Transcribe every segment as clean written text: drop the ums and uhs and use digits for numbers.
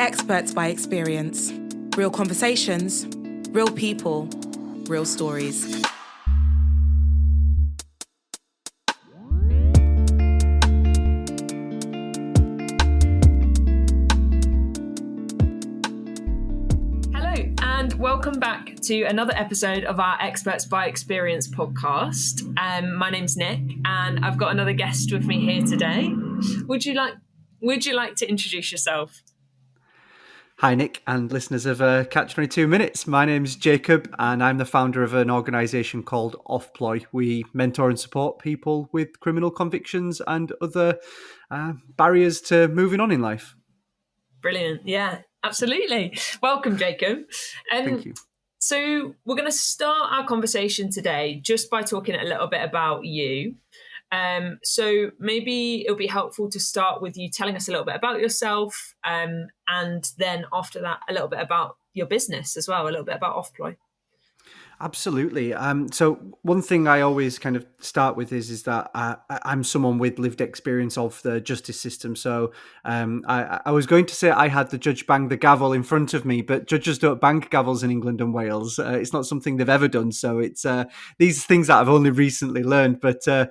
Experts by experience. Real conversations, real people, real stories. Hello, and welcome back to another episode of our Experts by Experience podcast. My name's Nick, and I've got another guest with me here today. Would you like to introduce yourself? Hi, Nick, and listeners of Catch 22 Minutes. My name's Jacob, and I'm the founder of an organisation called Offploy. We mentor and support people with criminal convictions and other barriers to moving on in life. Brilliant. Yeah, absolutely. Welcome, Jacob. Thank you. So we're going to start our conversation today just by talking a little bit about you. So maybe it'll be helpful to start with you telling us a little bit about yourself, and then after that, a little bit about your business as well, a little bit about Offploy. Absolutely. So one thing I always kind of start with is that I'm someone with lived experience of the justice system. So I was going to say I had the judge bang the gavel in front of me, but judges don't bang gavels in England and Wales. It's not something they've ever done. So it's these things that I've only recently learned. But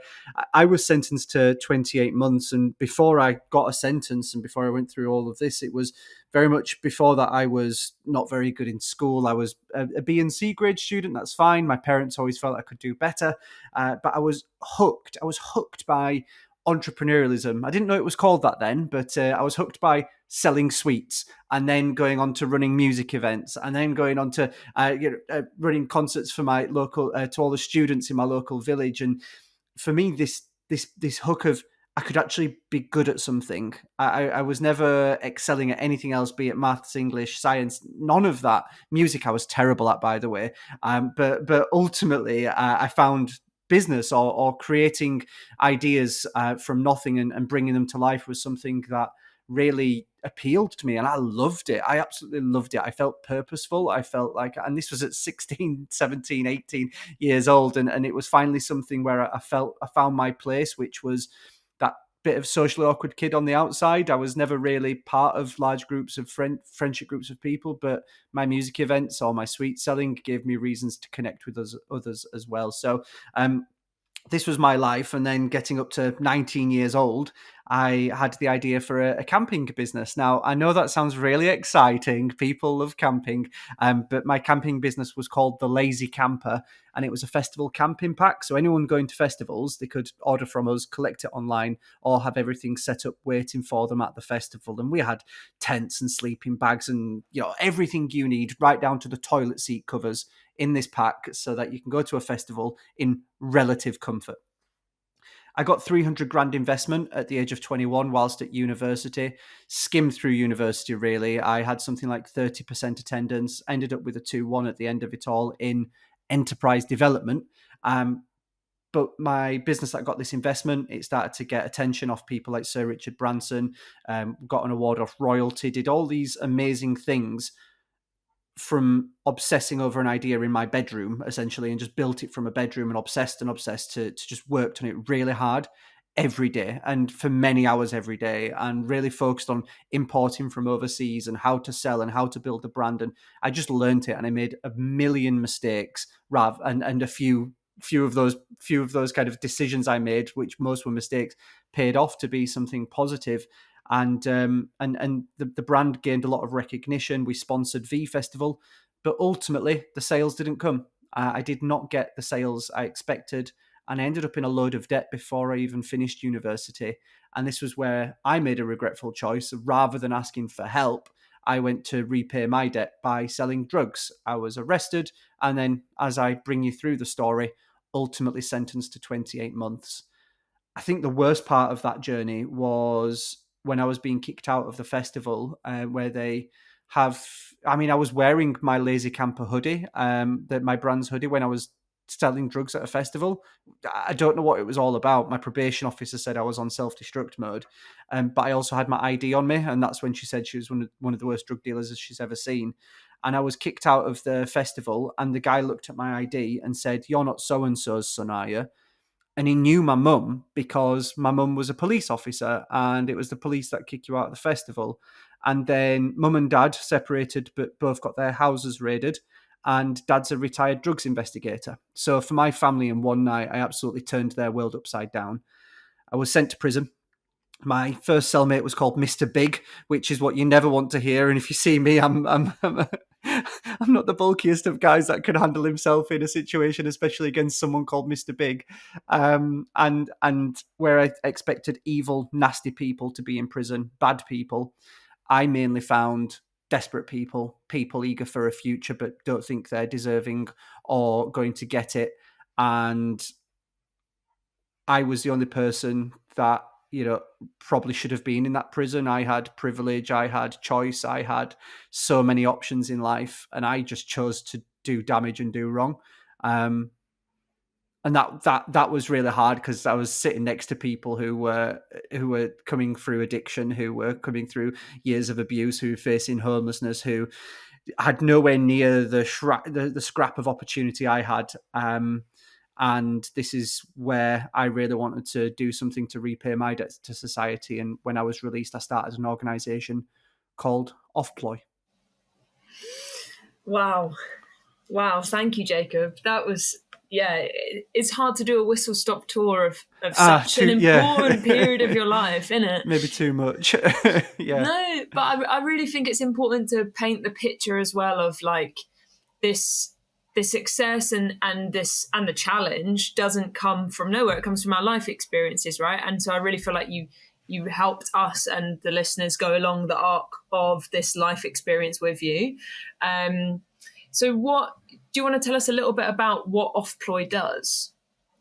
I was sentenced to 28 months. And before I got a sentence and before I went through all of this, it was very much before that I was not very good in school. I was a B and C grade student. That's fine. My parents always felt I could do better. But I was hooked. I was hooked by entrepreneurialism. I didn't know it was called that then, but I was hooked by selling sweets and then going on to running music events and then going on to running concerts for my local, to all the students in my local village. And for me, this hook of I could actually be good at something. I was never excelling at anything else, be it maths, English, science, none of that. Music I was terrible at, by the way. But ultimately, I found business or creating ideas from nothing and bringing them to life was something that really appealed to me, and I loved it. I absolutely loved it. I felt purposeful. I felt like, and this was at 16, 17, 18 years old, and it was finally something where I found my place, which was that bit of socially awkward kid on the outside. I was never really part of large groups of friendship groups of people, but my music events or my sweet selling gave me reasons to connect with others as well. So this was my life. And then getting up to 19 years old, I had the idea for a camping business. Now, I know that sounds really exciting. People love camping. But my camping business was called The Lazy Camper, and it was a festival camping pack. So anyone going to festivals, they could order from us, collect it online, or have everything set up waiting for them at the festival. And we had tents and sleeping bags and everything you need, right down to the toilet seat covers in this pack, so that you can go to a festival in relative comfort. I got 300 grand investment at the age of 21 whilst at university, skimmed through university really. I had something like 30% attendance, ended up with a 2-1 at the end of it all in enterprise development. But my business that got this investment, it started to get attention off people like Sir Richard Branson, got an award off royalty, did all these amazing things from obsessing over an idea in my bedroom, essentially, and just built it from a bedroom and obsessed to just worked on it really hard every day and for many hours every day, and really focused on importing from overseas and how to sell and how to build a brand. And I just learned it, and I made a million mistakes and a few of those kind of decisions I made, which most were mistakes, paid off to be something positive. And the brand gained a lot of recognition. We sponsored V Festival, but ultimately the sales didn't come. I did not get the sales I expected, and I ended up in a load of debt before I even finished university. And this was where I made a regretful choice. Rather than asking for help, I went to repay my debt by selling drugs. I was arrested, and then, as I bring you through the story, ultimately sentenced to 28 months. I think the worst part of that journey was when I was being kicked out of the festival, where they have, I was wearing my Lazy Camper hoodie, my brand's hoodie, when I was selling drugs at a festival. I don't know what it was all about. My probation officer said I was on self-destruct mode, but I also had my ID on me, and that's when she said she was one of the worst drug dealers she's ever seen. And I was kicked out of the festival, and the guy looked at my ID and said, "You're not so-and-so's son, are you?" And he knew my mum because my mum was a police officer, and it was the police that kick you out of the festival. And then mum and dad separated, but both got their houses raided. And dad's a retired drugs investigator. So for my family in one night, I absolutely turned their world upside down. I was sent to prison. My first cellmate was called Mr. Big, which is what you never want to hear. And if you see me, I'm not the bulkiest of guys that could handle himself in a situation, especially against someone called Mr. Big. And where I expected evil, nasty people to be in prison, bad people, I mainly found desperate people eager for a future but don't think they're deserving or going to get it. And I was the only person that, probably should have been in that prison. I had privilege, I had choice, I had so many options in life, and I just chose to do damage and do wrong. And that was really hard because I was sitting next to people who were coming through addiction, who were coming through years of abuse, who were facing homelessness, who had nowhere near the scrap of opportunity I had. And this is where I really wanted to do something to repay my debts to society. And when I was released, I started an organisation called Offploy. Wow. Thank you, Jacob. That was, it's hard to do a whistle-stop tour of such an important period of your life, isn't it? Maybe too much. Yeah. No, but I really think it's important to paint the picture as well of like this success and the challenge doesn't come from nowhere. It comes from our life experiences, right? And so I really feel like you helped us and the listeners go along the arc of this life experience with you. So do you want to tell us a little bit about what Offploy does?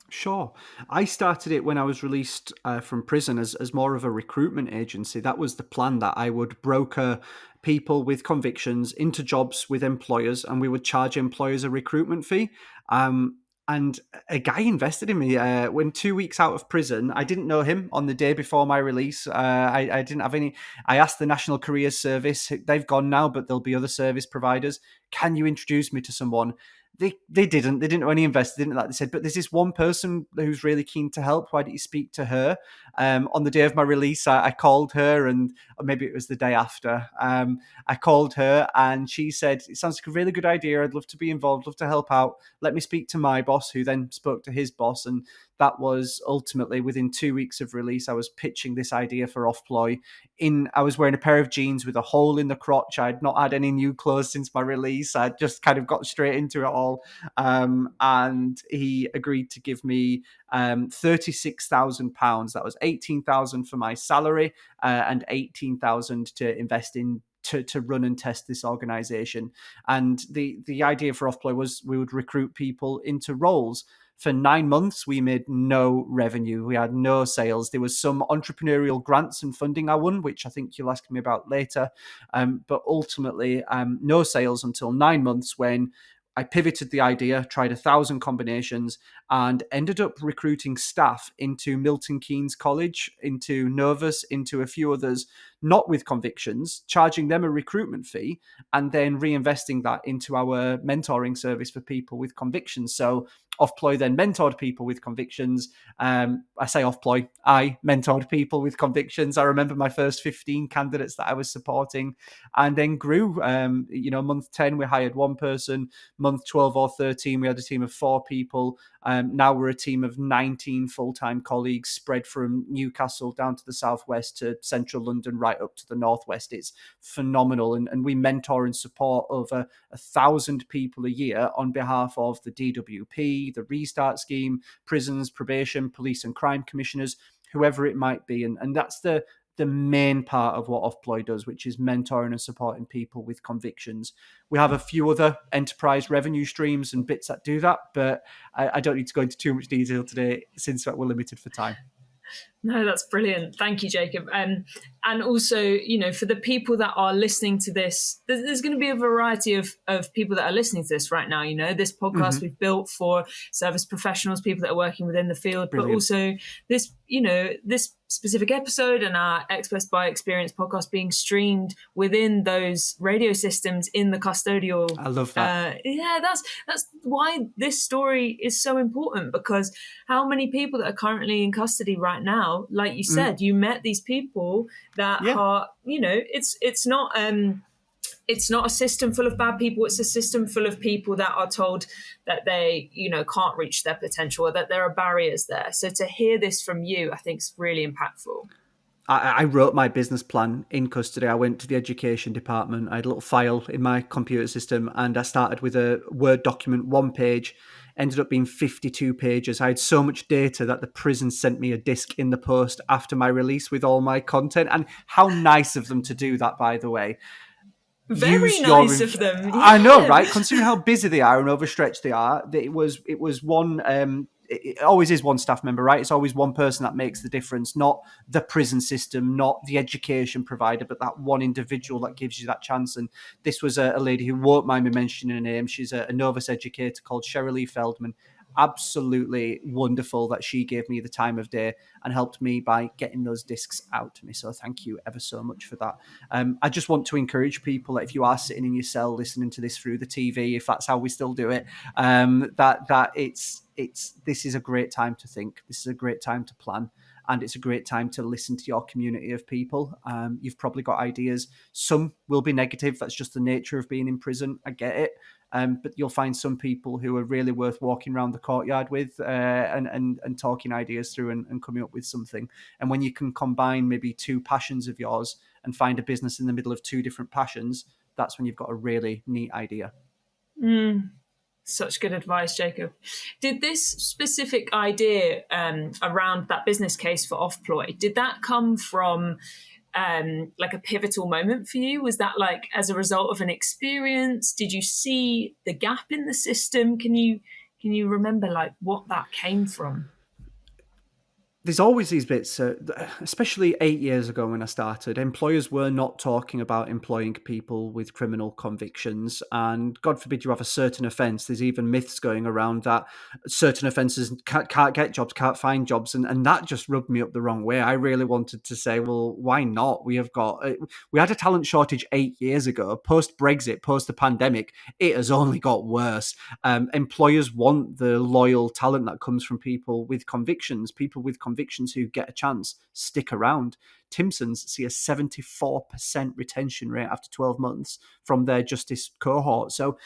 Sure. I started it when I was released from prison as more of a recruitment agency. That was the plan, that I would broker people with convictions into jobs with employers, and we would charge employers a recruitment fee. And a guy invested in me when 2 weeks out of prison. I didn't know him on the day before my release. I didn't have any. I asked the National Careers Service. They've gone now, but there'll be other service providers. Can you introduce me to someone? They didn't. They didn't know any investors. They didn't, like they said, but there's this one person who's really keen to help. Why don't you speak to her? On the day of my release, I called her, and or maybe it was the day after. I called her, and she said, "It sounds like a really good idea. I'd love to be involved. Love to help out. Let me speak to my boss," who then spoke to his boss, and that was ultimately within 2 weeks of release. I was pitching this idea for Offploy. I was wearing a pair of jeans with a hole in the crotch. I'd not had any new clothes since my release. I'd just kind of got straight into it all. And he agreed to give me £36,000. That was £18,000 for my salary and £18,000 to invest in to run and test this organization. And the idea for Offploy was we would recruit people into roles. For 9 months, we made no revenue. We had no sales. There was some entrepreneurial grants and funding I won, which I think you'll ask me about later. But ultimately, no sales until 9 months, when I pivoted the idea, tried 1,000 combinations, and ended up recruiting staff into Milton Keynes College, into Novus, into a few others, not with convictions, charging them a recruitment fee, and then reinvesting that into our mentoring service for people with convictions. So Offploy then mentored people with convictions. I say Offploy, I mentored people with convictions. I remember my first 15 candidates that I was supporting, and then grew. Month 10, we hired one person. Month 12 or 13, we had a team of 4 people. Now we're a team of 19 full-time colleagues spread from Newcastle down to the southwest to central London, right up to the northwest. It's phenomenal. And we mentor and support over 1,000 people a year on behalf of the DWP, the Restart Scheme, prisons, probation, police and crime commissioners, whoever it might be. And that's the main part of what Offploy does, which is mentoring and supporting people with convictions. We have a few other enterprise revenue streams and bits that do that, but I don't need to go into too much detail today since we're limited for time. No, that's brilliant. Thank you, Jacob. And also, for the people that are listening to this, there's going to be a variety of people that are listening to this right now. This podcast we've built for service professionals, people that are working within the field, Brilliant. But also this, this specific episode and our Experts by Experience podcast being streamed within those radio systems in the custodial. I love that. That's why this story is so important, because how many people that are currently in custody right now, like you said, you met these people, that Yeah. are, it's not a system full of bad people. It's a system full of people that are told that they, can't reach their potential, or that there are barriers there. So to hear this from you, I think is really impactful. I wrote my business plan in custody. I went to the education department. I had a little file in my computer system, and I started with a Word document, 1 page, ended up being 52 pages. I had so much data that the prison sent me a disc in the post after my release with all my content. And how nice of them to do that, by the way. Very nice of them. I know, Yeah. right? Considering how busy they are and overstretched they are, it was one. It always is one staff member, right? It's always one person that makes the difference, not the prison system, not the education provider, but that one individual that gives you that chance. And this was a lady who won't mind me mentioning her name. She's a novice educator called Shirley Feldman. Absolutely wonderful that she gave me the time of day and helped me by getting those discs out to me. So thank you ever so much for that. I just want to encourage people that if you are sitting in your cell listening to this through the TV, if that's how we still do it, that this is a great time to think. This is a great time to plan. And it's a great time to listen to your community of people. You've probably got ideas. Some will be negative. That's just the nature of being in prison. I get it. But you'll find some people who are really worth walking around the courtyard with and talking ideas through and coming up with something. And when you can combine maybe two passions of yours and find a business in the middle of two different passions, that's when you've got a really neat idea. Such good advice, Jacob. Did this specific idea around that business case for Offploy, did that come from like a pivotal moment for you? Was that like as a result of an experience? Did you see the gap in the system? Can you remember like what that came from? There's always these bits, especially 8 years ago when I started, employers were not talking about employing people with criminal convictions. And God forbid you have a certain offence. There's even myths going around that certain offences can't get jobs, can't find jobs. And that just rubbed me up the wrong way. I really wanted to say, well, why not? We had a talent shortage 8 years ago. Post-Brexit, post the pandemic, it has only got worse. Employers want the loyal talent that comes from people with convictions who get a chance stick around. Timsons see a 74% retention rate after 12 months from their justice cohort. So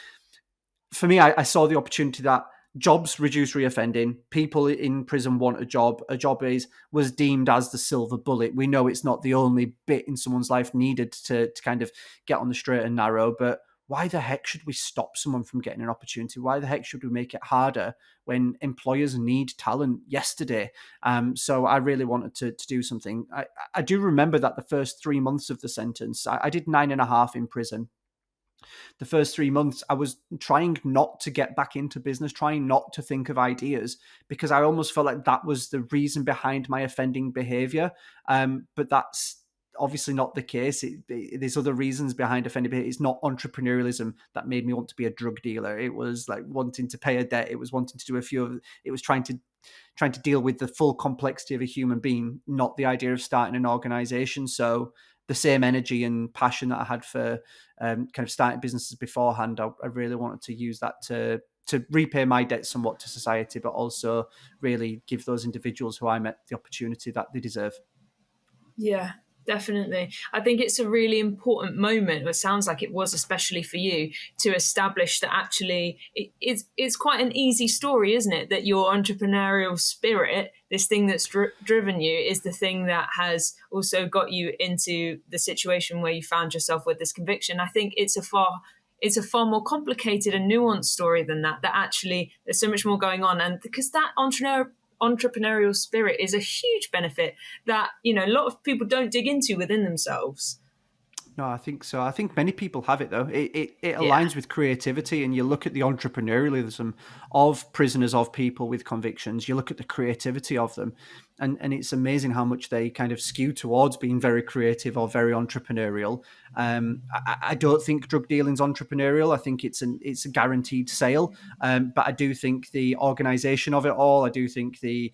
for me, I saw the opportunity that jobs reduce reoffending. People in prison want a job. A job was deemed as the silver bullet. We know it's not the only bit in someone's life needed to kind of get on the straight and narrow, but why the heck should we stop someone from getting an opportunity? Why the heck should we make it harder when employers need talent yesterday? So I really wanted to do something. I do remember that the first 3 months of the sentence, I did 9.5 in prison. The first 3 months, I was trying not to get back into business, trying not to think of ideas, because I almost felt like that was the reason behind my offending behavior. But that's obviously not the case. There's other reasons behind offending behavior. It's not entrepreneurialism that made me want to be a drug dealer. It was like wanting to pay a debt. It was wanting to do it was trying to deal with the full complexity of a human being, not the idea of starting an organization. So the same energy and passion that I had for kind of starting businesses beforehand, I really wanted to use that to repay my debt somewhat to society, but also really give those individuals who I met the opportunity that they deserve. Yeah, definitely. I think it's a really important moment. It sounds like it was, especially for you, to establish that actually it's quite an easy story, isn't it? That your entrepreneurial spirit, this thing that's driven you, is the thing that has also got you into the situation where you found yourself with this conviction. I think it's a far more complicated and nuanced story than that. That actually there's so much more going on, and because that entrepreneurial spirit is a huge benefit that a lot of people don't dig into within themselves. No, I think so. I think many people have it though. It Yeah. aligns with creativity, and you look at the entrepreneurialism of prisoners, of people with convictions. You look at the creativity of them, and it's amazing how much they kind of skew towards being very creative or very entrepreneurial. I don't think drug dealing's entrepreneurial. I think it's a guaranteed sale. But I do think the organization of it all. I do think the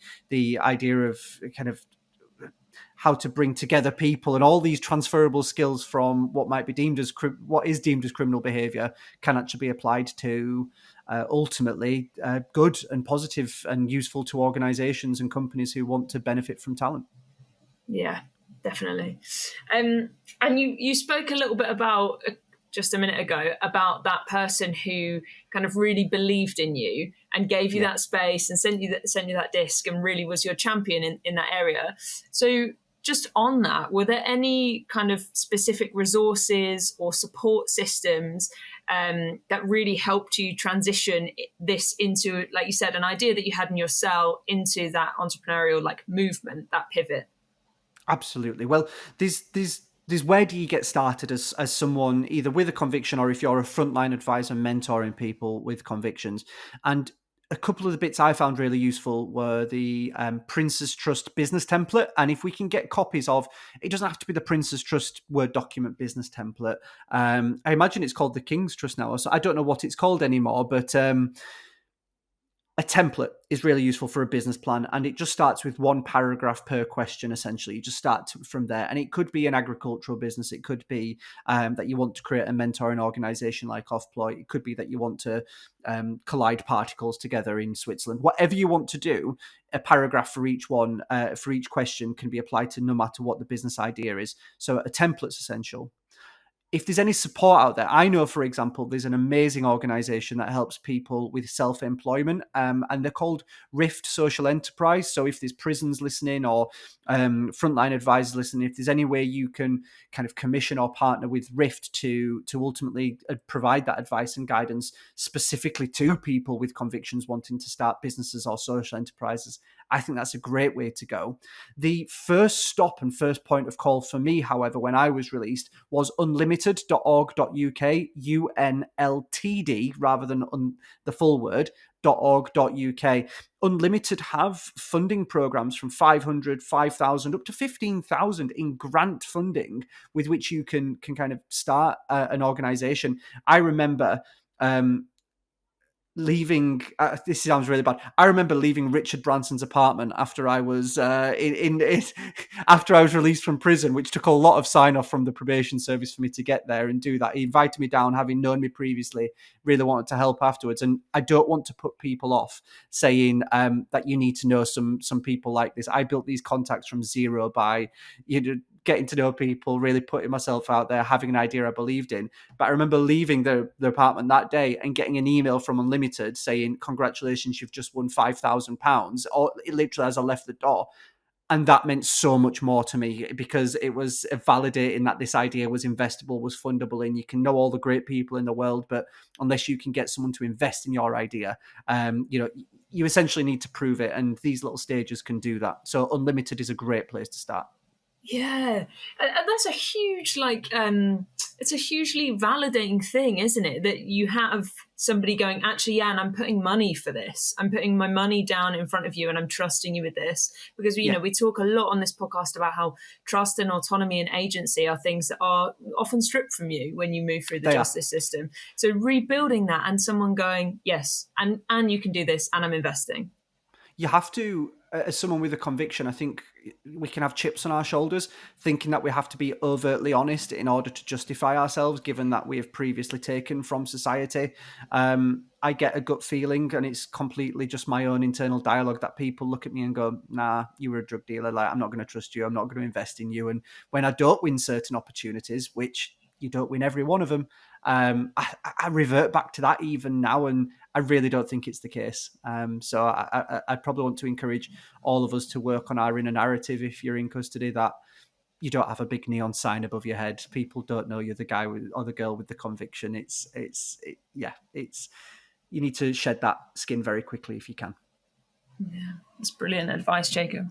idea of kind of how to bring together people and all these transferable skills from what might be deemed as what is deemed as criminal behavior can actually be applied to ultimately good and positive and useful to organizations and companies who want to benefit from talent. Yeah, Definitely. And you spoke a little bit about just a minute ago about that person who kind of really believed in you and gave you that space and sent you that disc and really was your champion in that area. So just on that, were there any kind of specific resources or support systems that really helped you transition this into, like you said, an idea that you had in your cell into that entrepreneurial like movement, that pivot? Absolutely. Well, there's where do you get started as someone either with a conviction or if you're a frontline advisor mentoring people with convictions. And a couple of the bits I found really useful were the Prince's Trust business template. And if we can get copies of, it doesn't have to be the Prince's Trust Word document business template. I imagine it's called the King's Trust now. So I don't know what it's called anymore, but a template is really useful for a business plan, and it just starts with one paragraph per question. Essentially, you just start from there, and it could be an agricultural business. It could be that you want to create a mentoring organization like Offploy. It could be that you want to collide particles together in Switzerland. Whatever you want to do, a paragraph for each one, for each question can be applied to no matter what the business idea is. So a template's essential. If there's any support out there, I know, for example, there's an amazing organization that helps people with self-employment, and they're called Rift Social Enterprise. So if there's prisons listening or frontline advisors listening, if there's any way you can kind of commission or partner with Rift to ultimately provide that advice and guidance specifically to people with convictions wanting to start businesses or social enterprises, I think that's a great way to go. The first stop and first point of call for me, however, when I was released was unlimited.org.uk, UNLTD, rather than the full word, .org.uk. Unlimited have funding programs from 500, 5,000 up to 15,000 in grant funding with which you can kind of start an organization. I remember leaving this sounds really bad. I remember leaving Richard Branson's apartment after I was after I was released from prison, which took a lot of sign off from the probation service for me to get there and do that. He invited me down, having known me previously, really wanted to help afterwards. And I don't want to put people off saying that you need to know some people like this. I built these contacts from zero by getting to know people, really putting myself out there, having an idea I believed in. But I remember leaving the apartment that day and getting an email from Unlimited saying, congratulations, you've just won £5,000, or literally as I left the door. And that meant so much more to me because it was validating that this idea was investable, was fundable, and you can know all the great people in the world, but unless you can get someone to invest in your idea, you essentially need to prove it. And these little stages can do that. So Unlimited is a great place to start. Yeah, and that's a huge, it's a hugely validating thing, isn't it? That you have somebody going, actually, yeah, and I'm putting money for this. I'm putting my money down in front of you and I'm trusting you with this. Because, you know, we talk a lot on this podcast about how trust and autonomy and agency are things that are often stripped from you when you move through the justice system. So rebuilding that and someone going, yes, and you can do this and I'm investing. You have to, as someone with a conviction, I think we can have chips on our shoulders, thinking that we have to be overtly honest in order to justify ourselves, given that we have previously taken from society. I get a gut feeling, and it's completely just my own internal dialogue, that people look at me and go, nah, you were a drug dealer. Like, I'm not going to trust you. I'm not going to invest in you. And when I don't win certain opportunities, which you don't win every one of them, I revert back to that even now, and I really don't think it's the case. So I probably want to encourage all of us to work on our inner narrative if you're in custody, that you don't have a big neon sign above your head. People don't know you're the guy or the girl with the conviction. You need to shed that skin very quickly if you can. Yeah, that's brilliant advice, Jacob.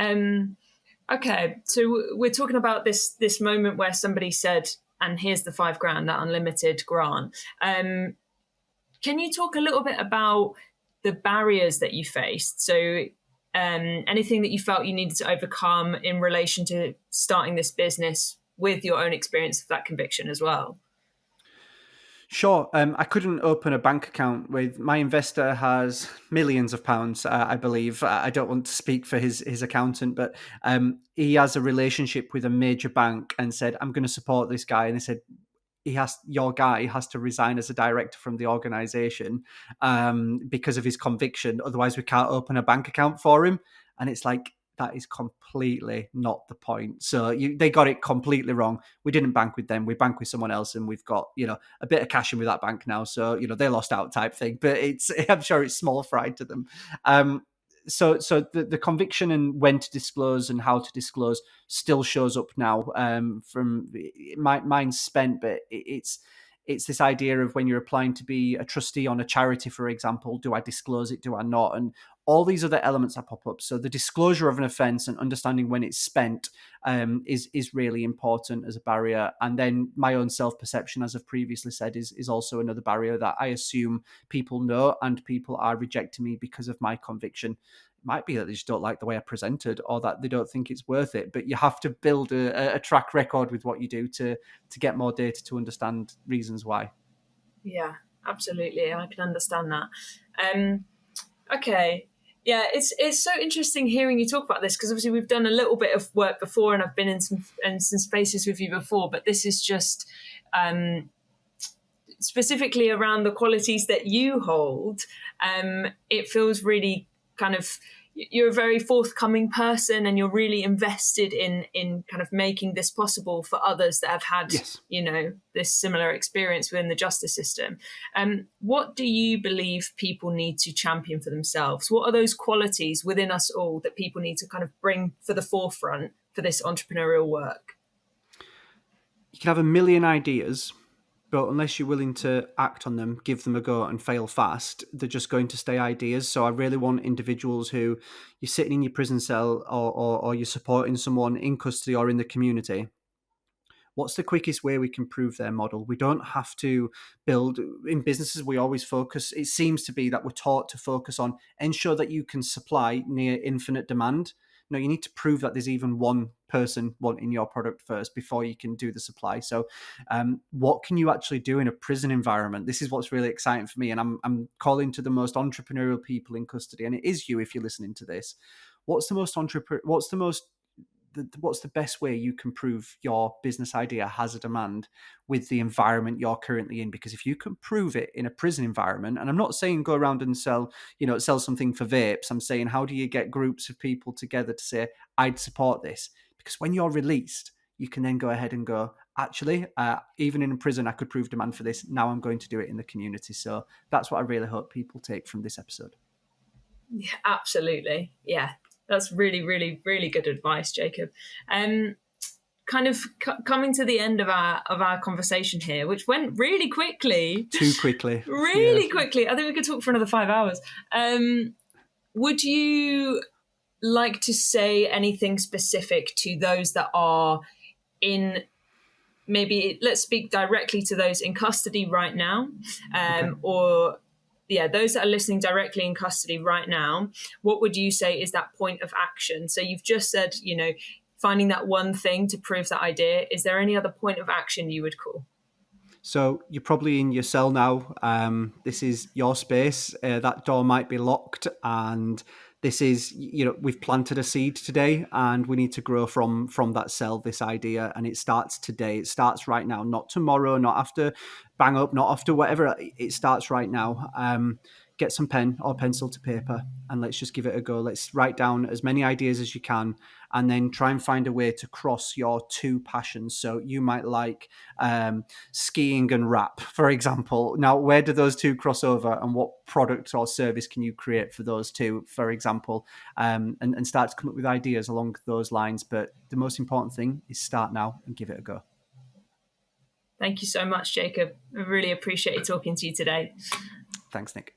Okay, so we're talking about this moment where somebody said, and here's the £5,000, that unlimited grant. Can you talk a little bit about the barriers that you faced? So anything that you felt you needed to overcome in relation to starting this business with your own experience of that conviction as well? Sure. I couldn't open a bank account with my investor has millions of pounds, I believe. I don't want to speak for his accountant, but he has a relationship with a major bank and said, I'm going to support this guy. And they said, your guy has to resign as a director from the organization because of his conviction. Otherwise, we can't open a bank account for him. And it's like, That is completely not the point. So they got it completely wrong. We didn't bank with them. We bank with someone else, and we've got, a bit of cash in with that bank now. So, they lost out type thing, but I'm sure it's small fry to them. So the conviction and when to disclose and how to disclose still shows up now. From mine's spent, but it's this idea of when you're applying to be a trustee on a charity, for example, do I disclose it? Do I not? And all these other elements that pop up. So the disclosure of an offence and understanding when it's spent is really important as a barrier. And then my own self-perception, as I've previously said, is also another barrier that I assume people know, and people are rejecting me because of my conviction. It might be that they just don't like the way I presented, or that they don't think it's worth it. But you have to build a track record with what you do to get more data to understand reasons why. Yeah, absolutely. I can understand that. Okay. Yeah, it's so interesting hearing you talk about this, because obviously we've done a little bit of work before, and I've been in some spaces with you before, but this is just specifically around the qualities that you hold. It feels really kind of, you're a very forthcoming person, and you're really invested in kind of making this possible for others that have had, yes, this similar experience within the justice system. What do you believe people need to champion for themselves? What are those qualities within us all that people need to kind of bring for the forefront for this entrepreneurial work? You can have a million ideas, but unless you're willing to act on them, give them a go and fail fast, they're just going to stay ideas. So I really want individuals who, you're sitting in your prison cell, or you're supporting someone in custody or in the community. What's the quickest way we can prove their model? We don't have to build, in businesses, we always focus, it seems to be that we're taught to focus on ensure that you can supply near infinite demand. No, you need to prove that there's even one person wanting your product first before you can do the supply. So what can you actually do in a prison environment? This is what's really exciting for me. And I'm calling to the most entrepreneurial people in custody. And it is you, if you're listening to this. What's the best way you can prove your business idea has a demand with the environment you're currently in? Because if you can prove it in a prison environment, and I'm not saying go around and sell something for vapes. I'm saying, how do you get groups of people together to say, I'd support this? Because when you're released, you can then go ahead and go, actually, even in prison, I could prove demand for this. Now I'm going to do it in the community. So that's what I really hope people take from this episode. Yeah, absolutely. Yeah. That's really, really, really good advice, Jacob. Kind of coming to the end of our conversation here, which went really quickly. Too quickly. Really quickly. I think we could talk for another 5 hours. Would you like to say anything specific to those that are in, maybe let's speak directly to those in custody right now, or those that are listening directly in custody right now? What would you say is that point of action? So you've just said, finding that one thing to prove that idea. Is there any other point of action you would call? So you're probably in your cell now. This is your space. That door might be locked, and this is, we've planted a seed today, and we need to grow from that cell, this idea. And it starts today. It starts right now, not tomorrow, not after bang up, not after whatever. It starts right now. Get some pen or pencil to paper, and let's just give it a go. Let's write down as many ideas as you can, and then try and find a way to cross your two passions. So you might like skiing and rap, for example. Now, where do those two cross over, and what product or service can you create for those two, for example, and start to come up with ideas along those lines. But the most important thing is start now and give it a go. Thank you so much, Jacob. I really appreciate talking to you today. Thanks, Nick.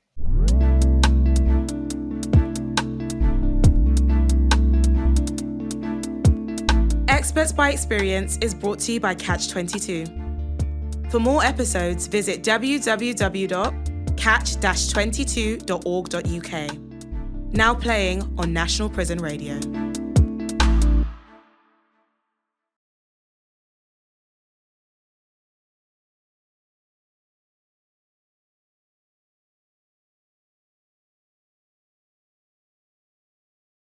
Experts by Experience is brought to you by Catch22. For more episodes, visit www.catch-22.org.uk. Now playing on National Prison Radio.